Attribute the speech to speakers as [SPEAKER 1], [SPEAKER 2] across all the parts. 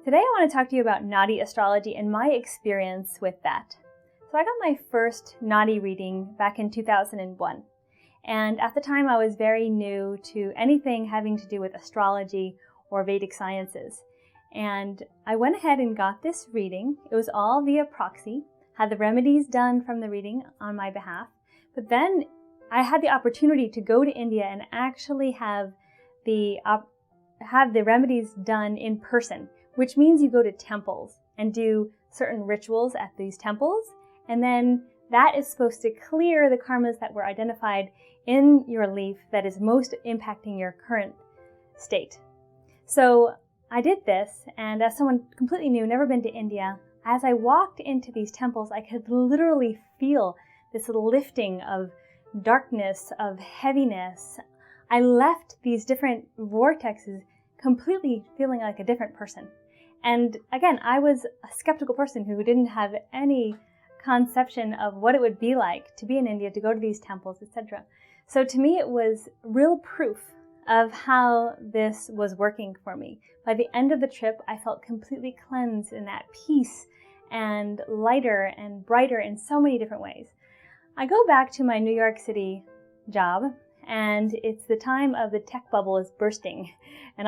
[SPEAKER 1] Today I want to talk to you about Nadi Astrology and my experience with that. So I got my first Nadi reading back in 2001. And at the time I was very new to anything having to do with astrology or Vedic sciences. And I went ahead and got this reading. It was all via proxy, had the remedies done from the reading on my behalf. But then I had the opportunity to go to India and actually have the remedies done in person, which means you go to temples and do certain rituals at these temples, and then that is supposed to clear the karmas that were identified in your leaf that is most impacting your current state. So I did this, and as someone completely new, never been to India, as I walked into these temples, I could literally feel this lifting of darkness, of heaviness. I left these different vortexes completely feeling like a different person. And again, I was a skeptical person who didn't have any conception of what it would be like to be in India, to go to these temples, etc. So to me, it was real proof of how this was working for me. By the end of the trip, I felt completely cleansed and at peace and lighter and brighter in so many different ways. I go back to my New York City job, and it's the time of the tech bubble is bursting. And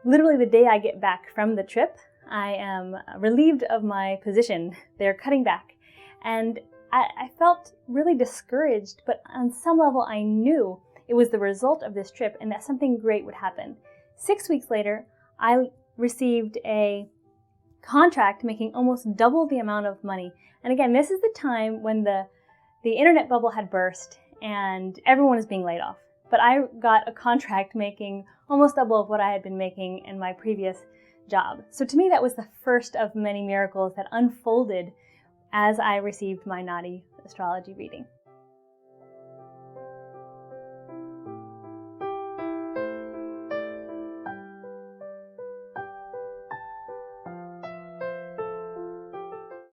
[SPEAKER 1] literally the day I get back from the trip, I am relieved of my position. They're cutting back. And I felt really discouraged, but on some level I knew it was the result of this trip and that something great would happen. 6 weeks later, I received a contract making almost double the amount of money. And again, this is the time when the internet bubble had burst and everyone is being laid off. But I got a contract making almost double of what I had been making in my previous job. So to me, that was the first of many miracles that unfolded as I received my Nadi astrology reading.